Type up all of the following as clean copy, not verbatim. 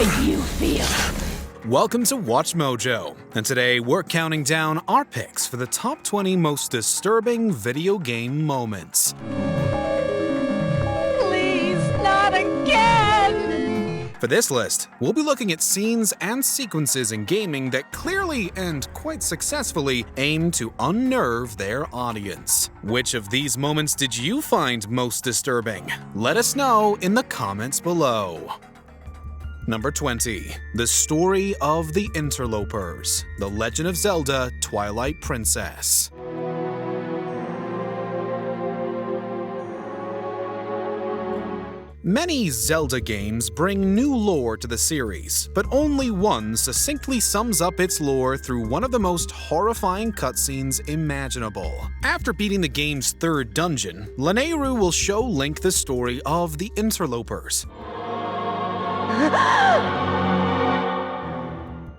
make you feel. Welcome to WatchMojo, and today we're counting down our picks for the top 20 most disturbing video game moments. Please, not again! For this list, we'll be looking at scenes and sequences in gaming that clearly and quite successfully aim to unnerve their audience. Which of these moments did you find most disturbing? Let us know in the comments below. Number 20. The Story of the Interlopers, The Legend of Zelda, Twilight Princess. Many Zelda games bring new lore to the series, but only one succinctly sums up its lore through one of the most horrifying cutscenes imaginable. After beating the game's third dungeon, Lanayru will show Link the story of the Interlopers.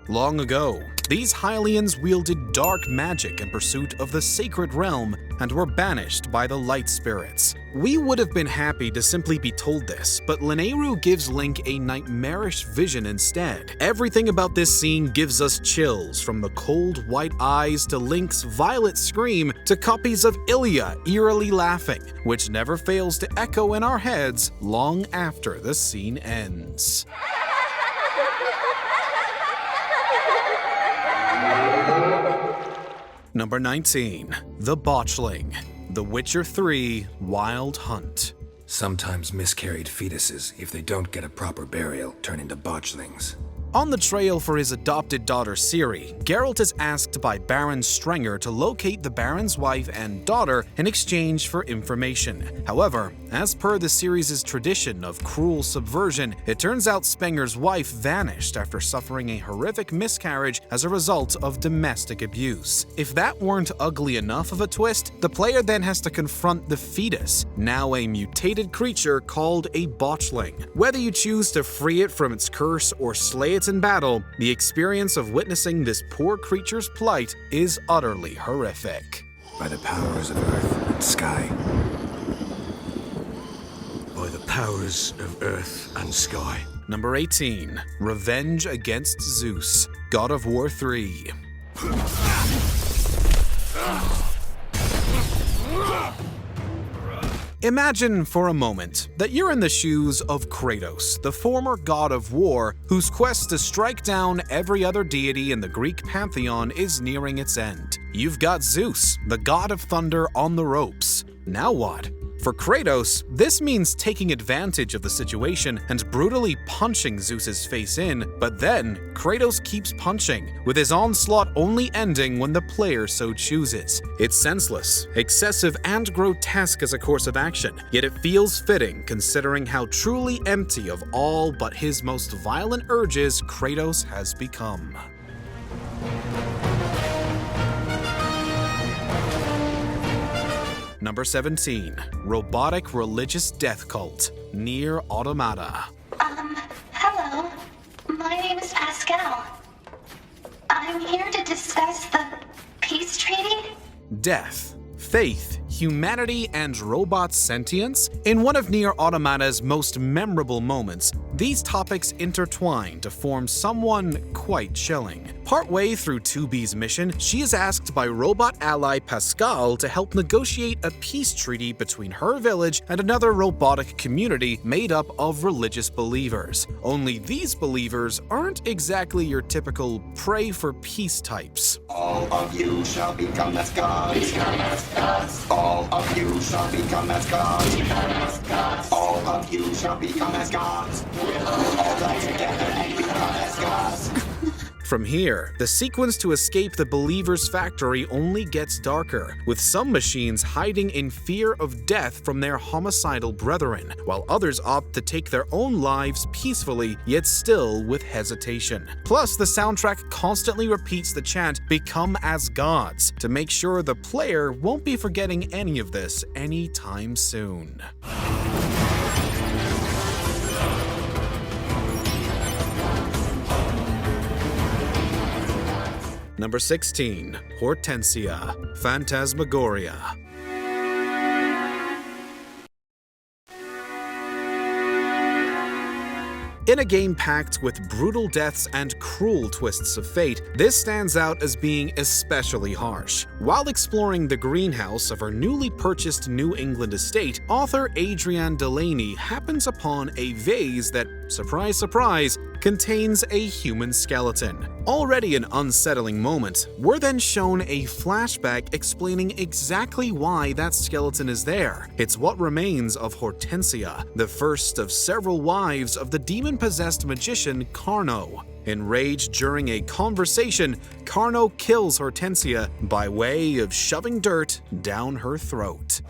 Long ago, these Hylians wielded dark magic in pursuit of the sacred realm and were banished by the light spirits. We would have been happy to simply be told this, but Lanayru gives Link a nightmarish vision instead. Everything about this scene gives us chills, from the cold white eyes to Link's violet scream to copies of Ilya eerily laughing, which never fails to echo in our heads long after the scene ends. Number 19. The Botchling, The Witcher 3 Wild Hunt. Sometimes miscarried fetuses, if they don't get a proper burial, turn into botchlings. On the trail for his adopted daughter Ciri, Geralt is asked by Baron Strenger to locate the Baron's wife and daughter in exchange for information. However, as per the series' tradition of cruel subversion, it turns out Spenger's wife vanished after suffering a horrific miscarriage as a result of domestic abuse. If that weren't ugly enough of a twist, the player then has to confront the fetus, now a mutated creature called a botchling. Whether you choose to free it from its curse or slay it in battle, the experience of witnessing this poor creature's plight is utterly horrific. By the powers of earth and sky. By the powers of earth and sky. Number 18. Revenge Against Zeus, God of War 3. Imagine for a moment that you're in the shoes of Kratos, the former god of war, whose quest to strike down every other deity in the Greek pantheon is nearing its end. You've got Zeus, the god of thunder, on the ropes. Now what? For Kratos, this means taking advantage of the situation and brutally punching Zeus's face in, but then Kratos keeps punching, with his onslaught only ending when the player so chooses. It's senseless, excessive, and grotesque as a course of action, yet it feels fitting considering how truly empty of all but his most violent urges Kratos has become. Number 17. Robotic Religious Death Cult, Nier Automata. Hello. My name is Pascal. I'm here to discuss the peace treaty. Death, faith, humanity, and robot sentience? In one of Nier Automata's most memorable moments, these topics intertwine to form someone quite chilling. Partway through 2B's mission, she is asked by robot ally Pascal to help negotiate a peace treaty between her village and another robotic community made up of religious believers. Only these believers aren't exactly your typical pray for peace types. All of you shall become as gods. Become as gods. All of you shall become as gods. Become as gods. All of you shall become as gods. We'll all die together and become as gods. From here, the sequence to escape the Believer's factory only gets darker, with some machines hiding in fear of death from their homicidal brethren, while others opt to take their own lives peacefully, yet still with hesitation. Plus, the soundtrack constantly repeats the chant, "Become as gods," to make sure the player won't be forgetting any of this anytime soon. Number 16. Hortensia, Phantasmagoria. In a game packed with brutal deaths and cruel twists of fate, this stands out as being especially harsh. While exploring the greenhouse of her newly purchased New England estate, author Adrienne Delaney happens upon a vase that, surprise surprise, contains a human skeleton. Already an unsettling moment, we're then shown a flashback explaining exactly why that skeleton is there. It's what remains of Hortensia, the first of several wives of the demon-possessed magician Carno. Enraged during a conversation, Carno kills Hortensia by way of shoving dirt down her throat.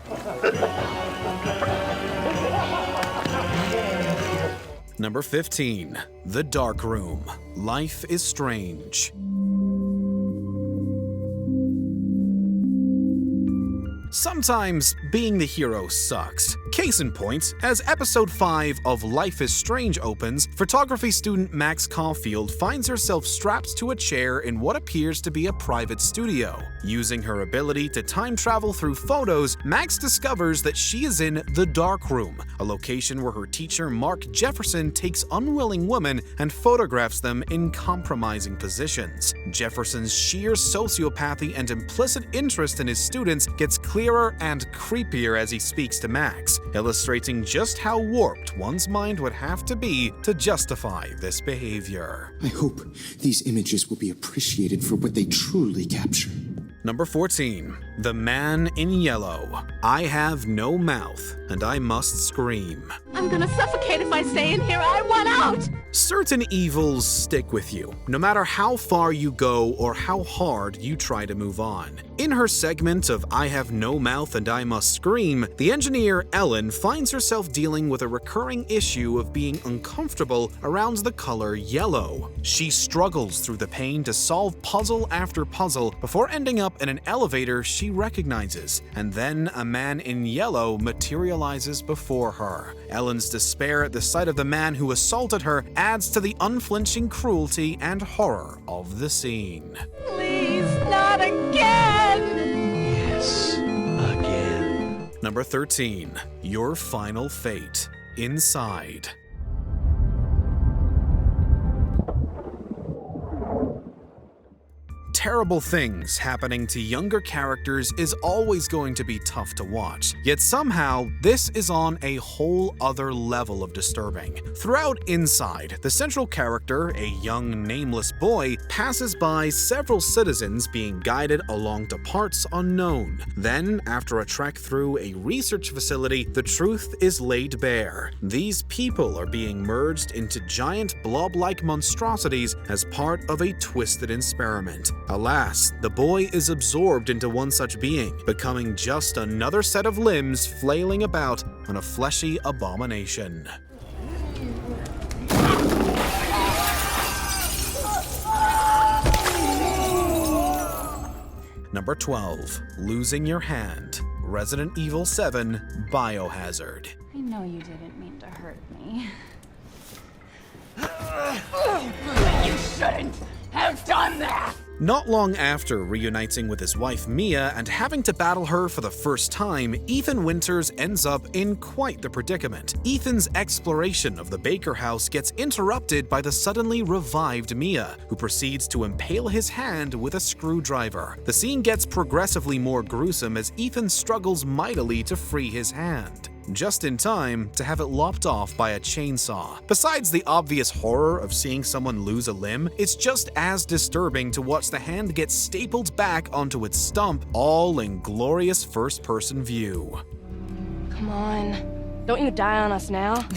Number 15. The Dark Room. Life is Strange. Sometimes being the hero sucks. Case in point, as episode 5 of Life is Strange opens, photography student Max Caulfield finds herself strapped to a chair in what appears to be a private studio. Using her ability to time travel through photos, Max discovers that she is in the Dark Room, a location where her teacher Mark Jefferson takes unwilling women and photographs them in compromising positions. Jefferson's sheer sociopathy and implicit interest in his students gets clearer and creepier as he speaks to Max, illustrating just how warped one's mind would have to be to justify this behavior. I hope these images will be appreciated for what they truly capture. Number 14. The Man in Yellow. I have no mouth, and I must scream. I'm gonna suffocate if I stay in here. I want out! Certain evils stick with you, no matter how far you go or how hard you try to move on. In her segment of I Have No Mouth and I Must Scream, the engineer Ellen finds herself dealing with a recurring issue of being uncomfortable around the color yellow. She struggles through the pain to solve puzzle after puzzle before ending up in an elevator she recognizes, and then a man in yellow materializes before her. Ellen's despair at the sight of the man who assaulted her adds to the unflinching cruelty and horror of the scene. Please, not again! Yes, again. Number 13. Your Final Fate. Inside. Terrible things happening to younger characters is always going to be tough to watch, yet somehow this is on a whole other level of disturbing. Throughout Inside, the central character, a young nameless boy, passes by several citizens being guided along to parts unknown. Then, after a trek through a research facility, the truth is laid bare. These people are being merged into giant blob-like monstrosities as part of a twisted experiment. Alas, the boy is absorbed into one such being, becoming just another set of limbs flailing about on a fleshy abomination. Number 12. Losing Your Hand. Resident Evil 7 Biohazard. I know you didn't mean to hurt me. You shouldn't have done that! Not long after reuniting with his wife Mia and having to battle her for the first time, Ethan Winters ends up in quite the predicament. Ethan's exploration of the Baker house gets interrupted by the suddenly revived Mia, who proceeds to impale his hand with a screwdriver. The scene gets progressively more gruesome as Ethan struggles mightily to free his hand, just in time to have it lopped off by a chainsaw. Besides the obvious horror of seeing someone lose a limb, it's just as disturbing to watch the hand get stapled back onto its stump, all in glorious first-person view. Come on. Don't you die on us now.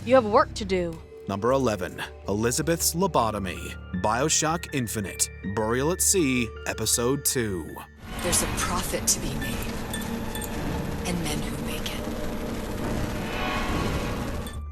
You have work to do. Number 11. Elizabeth's Lobotomy. BioShock Infinite. Burial at Sea, Episode 2. There's a profit to be made, and men who make it.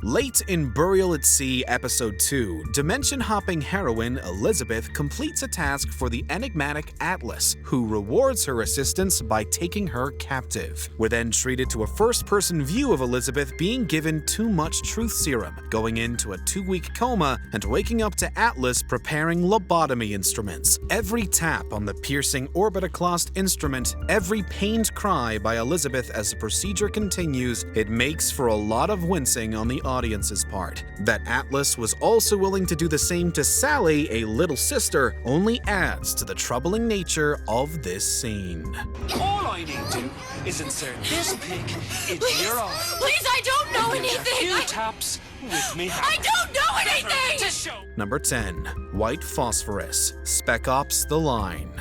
Late in Burial at Sea Episode 2, dimension-hopping heroine Elizabeth completes a task for the enigmatic Atlas, who rewards her assistance by taking her captive. We're then treated to a first-person view of Elizabeth being given too much truth serum, going into a 2-week coma, and waking up to Atlas preparing lobotomy instruments. Every tap on the piercing orbitoclast instrument, every pained cry by Elizabeth as the procedure continues, it makes for a lot of wincing on the audio audience's part. That Atlas was also willing to do the same to Sally, a little sister, only adds to the troubling nature of this scene. All I need to do is insert this pick into your arm. Please, I don't know anything! A few taps with me hand. I don't know anything! To show. Number 10. White Phosphorus. Spec Ops: The Line.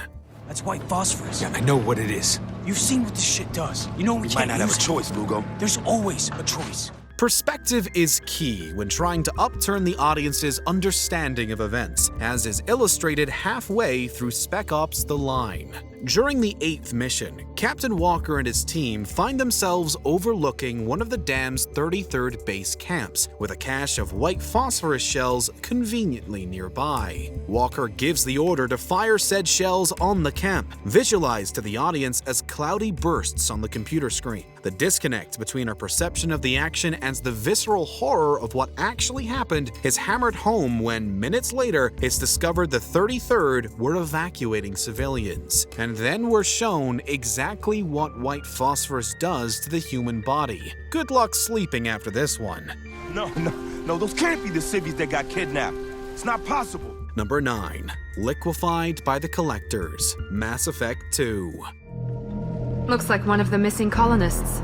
That's white phosphorus. Yeah, I know what it is. You've seen what this shit does. You know we We can't might not have a use it. choice, Lugo. There's always a choice. Perspective is key when trying to upturn the audience's understanding of events, as is illustrated halfway through Spec Ops: The Line. During the 8th mission, Captain Walker and his team find themselves overlooking one of the dam's 33rd base camps, with a cache of white phosphorus shells conveniently nearby. Walker gives the order to fire said shells on the camp, visualized to the audience as cloudy bursts on the computer screen. The disconnect between our perception of the action and the visceral horror of what actually happened is hammered home when, minutes later, it's discovered the 33rd were evacuating civilians. And then we're shown exactly what white phosphorus does to the human body. Good luck sleeping after this one. No, those can't be the civvies that got kidnapped. It's not possible. Number 9. Liquefied by the Collectors. Mass Effect 2. Looks like one of the missing colonists.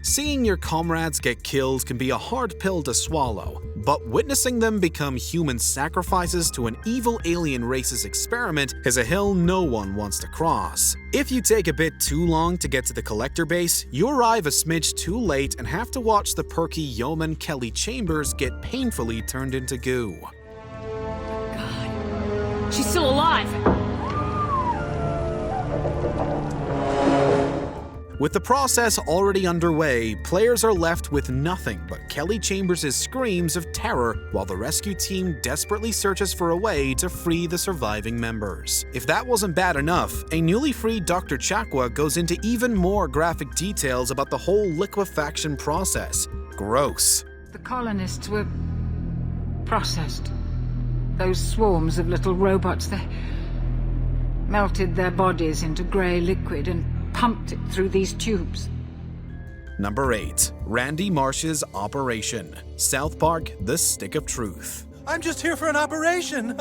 Seeing your comrades get killed can be a hard pill to swallow, but witnessing them become human sacrifices to an evil alien race's experiment is a hill no one wants to cross. If you take a bit too long to get to the Collector base, you arrive a smidge too late and have to watch the perky yeoman Kelly Chambers get painfully turned into goo. God, she's still alive! With the process already underway, players are left with nothing but Kelly Chambers' screams of terror while the rescue team desperately searches for a way to free the surviving members. If that wasn't bad enough, a newly freed Dr. Chakwa goes into even more graphic details about the whole liquefaction process. Gross. The colonists were processed. Those swarms of little robots, they melted their bodies into grey liquid and pumped it through these tubes. Number 8. Randy Marsh's Operation. South Park: The Stick of Truth. I'm just here for an operation.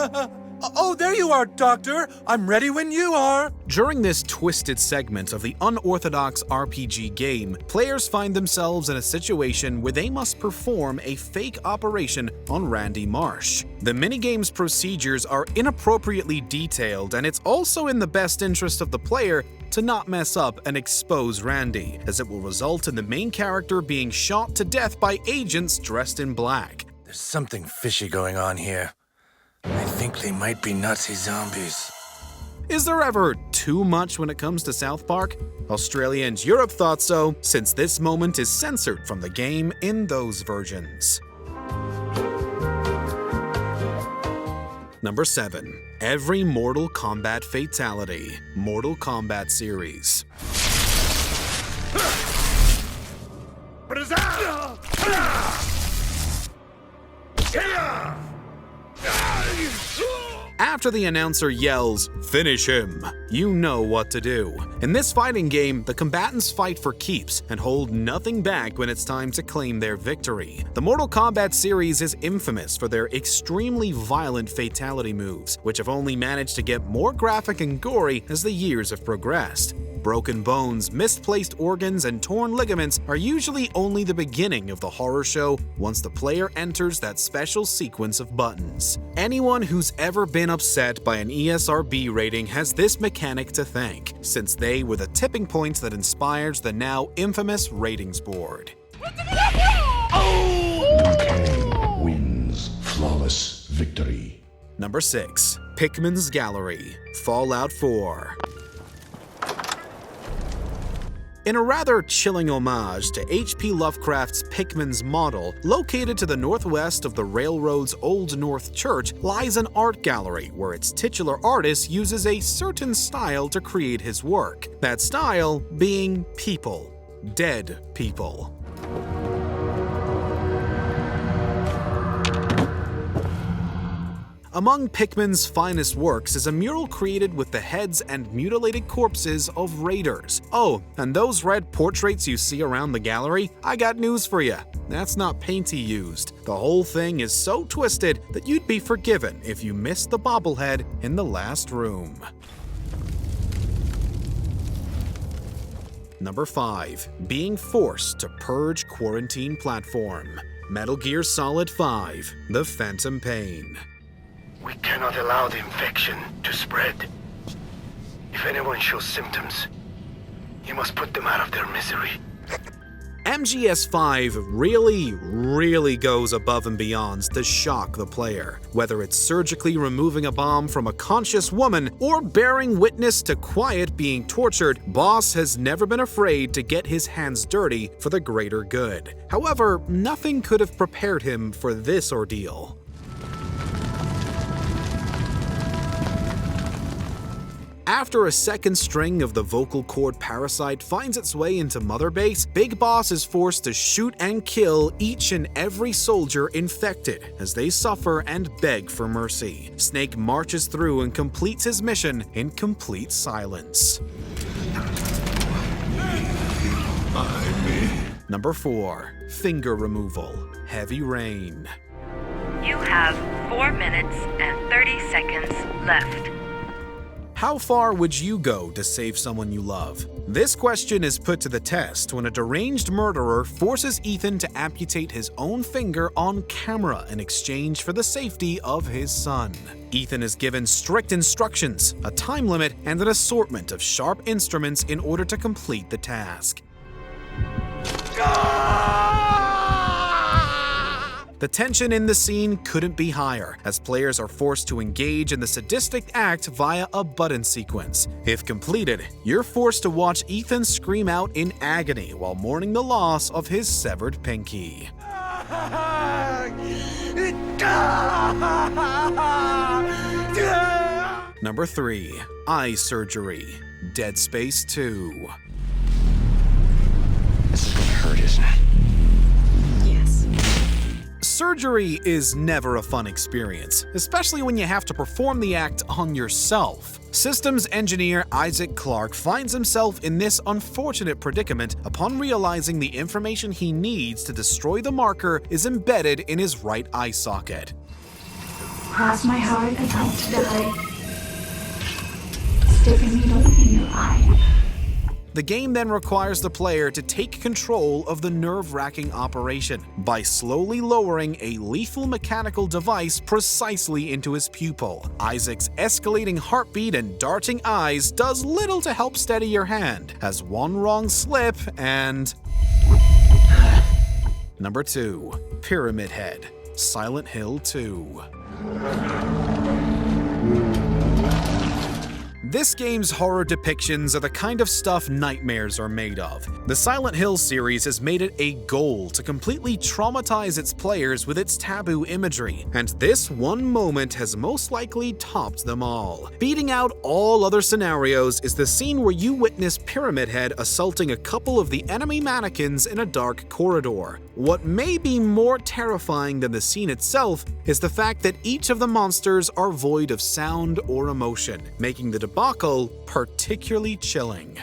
Oh, there you are, Doctor. I'm ready when you are. During this twisted segment of the unorthodox RPG game, players find themselves in a situation where they must perform a fake operation on Randy Marsh. The minigame's procedures are inappropriately detailed, and it's also in the best interest of the player to not mess up and expose Randy, as it will result in the main character being shot to death by agents dressed in black. There's something fishy going on here. I think they might be Nazi zombies. Is there ever too much when it comes to South Park? Australia and Europe thought so, since this moment is censored from the game in those versions. Number 7. Every Mortal Kombat Fatality. Mortal Kombat series. After the announcer yells, "Finish him," you know what to do. In this fighting game, the combatants fight for keeps and hold nothing back when it's time to claim their victory. The Mortal Kombat series is infamous for their extremely violent fatality moves, which have only managed to get more graphic and gory as the years have progressed. Broken bones, misplaced organs, and torn ligaments are usually only the beginning of the horror show once the player enters that special sequence of buttons. Anyone who's ever been upset by an ESRB rating has this mechanic to thank, since they were the tipping point that inspired the now infamous ratings board. Wins flawless victory. Number 6. Pickman's Gallery. Fallout 4. In a rather chilling homage to H.P. Lovecraft's Pickman's Model, located to the northwest of the railroad's Old North Church lies an art gallery where its titular artist uses a certain style to create his work. That style being people. Dead people. Among Pickman's finest works is a mural created with the heads and mutilated corpses of raiders. Oh, and those red portraits you see around the gallery? I got news for you. That's not paint he used. The whole thing is so twisted that you'd be forgiven if you missed the bobblehead in the last room. Number 5. Being forced to purge quarantine platform. Metal Gear Solid 5: The Phantom Pain. We cannot allow the infection to spread. If anyone shows symptoms, you must put them out of their misery. MGS5 really goes above and beyond to shock the player. Whether it's surgically removing a bomb from a conscious woman or bearing witness to Quiet being tortured, Boss has never been afraid to get his hands dirty for the greater good. However, nothing could have prepared him for this ordeal. After a second string of the vocal cord parasite finds its way into Mother Base, Big Boss is forced to shoot and kill each and every soldier infected as they suffer and beg for mercy. Snake marches through and completes his mission in complete silence. Number 4. Finger Removal. Heavy Rain. You have 4 minutes and 30 seconds left. How far would you go to save someone you love? This question is put to the test when a deranged murderer forces Ethan to amputate his own finger on camera in exchange for the safety of his son. Ethan is given strict instructions, a time limit, and an assortment of sharp instruments in order to complete the task. The tension in the scene couldn't be higher, as players are forced to engage in the sadistic act via a button sequence. If completed, you're forced to watch Ethan scream out in agony while mourning the loss of his severed pinky. Number 3. Eye Surgery. Dead Space 2. This is gonna hurt, isn't it? Surgery is never a fun experience, especially when you have to perform the act on yourself. Systems engineer Isaac Clarke finds himself in this unfortunate predicament upon realizing the information he needs to destroy the marker is embedded in his right eye socket. Cross my heart about to die. Stick a needle in your eye. The game then requires the player to take control of the nerve-wracking operation by slowly lowering a lethal mechanical device precisely into his pupil. Isaac's escalating heartbeat and darting eyes does little to help steady your hand, as one wrong slip and... Number 2. Pyramid Head. Silent Hill 2. This game's horror depictions are the kind of stuff nightmares are made of. The Silent Hill series has made it a goal to completely traumatize its players with its taboo imagery, and this one moment has most likely topped them all. Beating out all other scenarios is the scene where you witness Pyramid Head assaulting a couple of the enemy mannequins in a dark corridor. What may be more terrifying than the scene itself is the fact that each of the monsters are void of sound or emotion, making the debacle particularly chilling.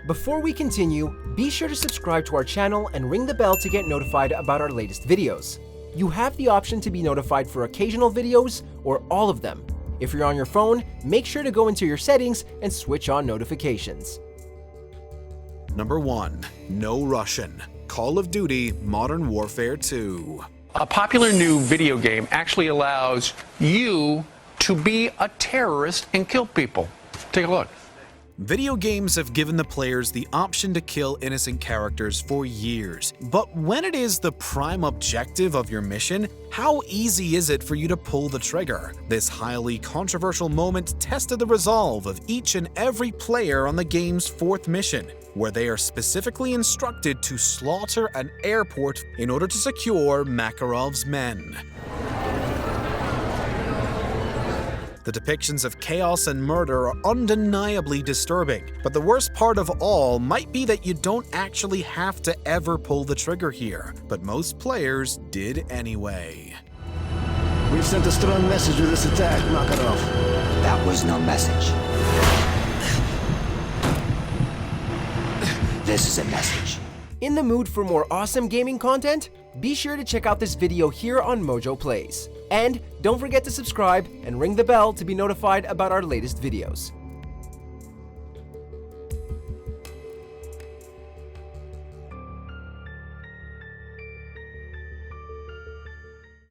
Before we continue, be sure to subscribe to our channel and ring the bell to get notified about our latest videos. You have the option to be notified for occasional videos or all of them. If you're on your phone, make sure to go into your settings and switch on notifications. Number 1. No Russian. Call of Duty Modern Warfare 2. A popular new video game actually allows you to be a terrorist and kill people. Take a look. Video games have given the players the option to kill innocent characters for years, but when it is the prime objective of your mission, how easy is it for you to pull the trigger? This highly controversial moment tested the resolve of each and every player on the game's 4th mission, where they are specifically instructed to slaughter an airport in order to secure Makarov's men. The depictions of chaos and murder are undeniably disturbing, but the worst part of all might be that you don't actually have to ever pull the trigger here, but most players did anyway. We've sent a strong message with this attack, Makarov. That was no message. This is a message. In the mood for more awesome gaming content? Be sure to check out this video here on Mojo Plays. And don't forget to subscribe and ring the bell to be notified about our latest videos.